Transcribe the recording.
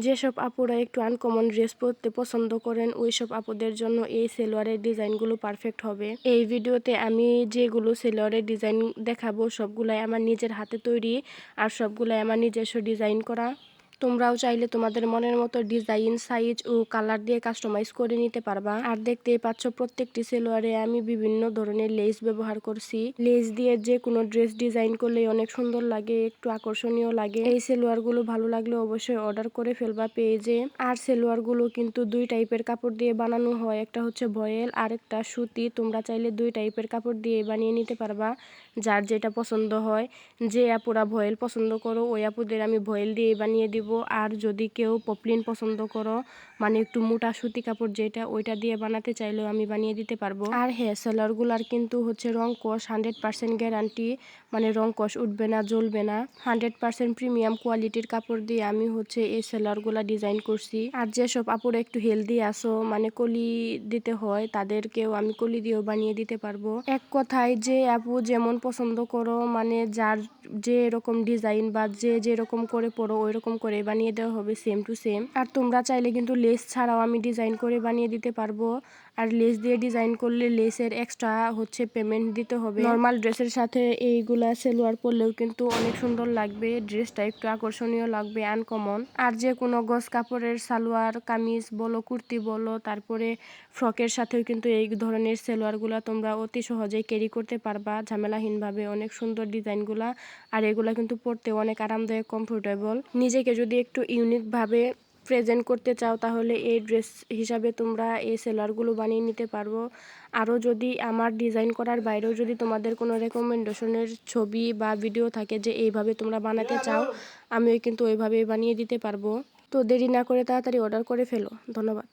যেসব আপুরা একটু আনকমন ড্রেস পরতে পছন্দ করেন ওইসব আপুদের জন্য এই সালোয়ারের ডিজাইনগুলো পারফেক্ট হবে। এই ভিডিওতে আমি যেগুলো সালোয়ারের ডিজাইন দেখাবো সবগুলাই আমার নিজের হাতে তৈরি আর সবগুলাই আমার নিজস্ব ডিজাইন করা। তোমরাও চাইলে তোমাদের মনের মতো ডিজাইন, সাইজ ও কালার দিয়ে কাস্টমাইজ করে নিতে পারবা। আর দেখতেই পাচ্ছ প্রত্যেকটি সালোয়ারে আমি বিভিন্ন ধরনের লেস ব্যবহার করছি। লেস দিয়ে যে কোনো ড্রেস ডিজাইন করলে অনেক সুন্দর লাগে, একটু আকর্ষণীয় লাগে। এই সালোয়ারগুলো ভালো লাগলে অবশ্যই অর্ডার করে ফেলবা পেজে। আর সালোয়ারগুলো কিন্তু দুই টাইপের কাপড় দিয়ে বানানো হয়, একটা হচ্ছে ভয়েল আর একটা সুতি। তোমরা চাইলে দুই টাইপের কাপড় দিয়ে বানিয়ে নিতে পারবা, যার যেটা পছন্দ হয়। যে আপুরা ভয়েল পছন্দ করো ওই আপুদের আমি ভয়েল দিয়ে বানিয়ে দিব। আর যদি কেউ পপলিন পছন্দ করো, মানে একটু মোটা সুতি কাপড় যেটা, ওইটা দিয়ে বানাতে চাইলেও আমি বানিয়ে দিতে পারবো। আর হ্যাঁ, সালোয়ারগুলার কিন্তু হচ্ছে রং কস 100% গ্যারান্টি, মানে রং কস উঠবে না, জ্বলবে না। 100% প্রিমিয়াম কোয়ালিটির কাপড় দিয়ে আমি হচ্ছে এই সালোয়ারগুলা ডিজাইন করছি। আর যেসব আপুরা একটু হেলদি আসো, মানে কলি দিতে হয়, তাদেরকেও আমি কলি দিয়েও বানিয়ে দিতে পারবো। এক কথায় যে আপু যেমন পছন্দ করো, মানে যার যে এরকম ডিজাইন বা যে যেরকম করে পরো ওই রকম করে বানিয়ে দেওয়া হবে, সেম টু সেম। আর তোমরা চাইলে কিন্তু লেস ছাড়াও আমি ডিজাইন করে বানিয়ে দিতে পারবো। আর লেস দিয়ে ডিজাইন করলে লেসের এক্সট্রা হচ্ছে পেমেন্ট দিতে হবে। নর্মাল ড্রেসের সাথে এইগুলা সালোয়ার পরলেও কিন্তু অনেক সুন্দর লাগবে, ড্রেসটা একটু আকর্ষণীয় লাগবে, আনকমন। আর যে কোনো গজ কাপড়ের সালোয়ার কামিজ বলো, কুর্তি বলো, তারপরে ফ্রকের সাথেও কিন্তু এই ধরনের সালোয়ারগুলা তোমরা অতি সহজেই ক্যারি করতে পারবা ঝামেলাহীনভাবে। অনেক সুন্দর ডিজাইনগুলা, আর এগুলা কিন্তু পরতে অনেক আরামদায়ক, কমফোর্টেবল। নিজেকে যদি একটু ইউনিকভাবে প্রেজেন্ট করতে চাও তাহলে এই ড্রেস হিসাবে তোমরা এই সালোয়ারগুলো বানিয়ে নিতে পারবো। আরও যদি আমার ডিজাইন করার বাইরেও যদি তোমাদের কোনো রেকমেন্ডেশনের ছবি বা ভিডিও থাকে যে এইভাবে তোমরা বানাতে চাও, আমিও কিন্তু ওইভাবেই বানিয়ে দিতে পারবো। তো দেরি না করে তাড়াতাড়ি অর্ডার করে ফেলো। ধন্যবাদ।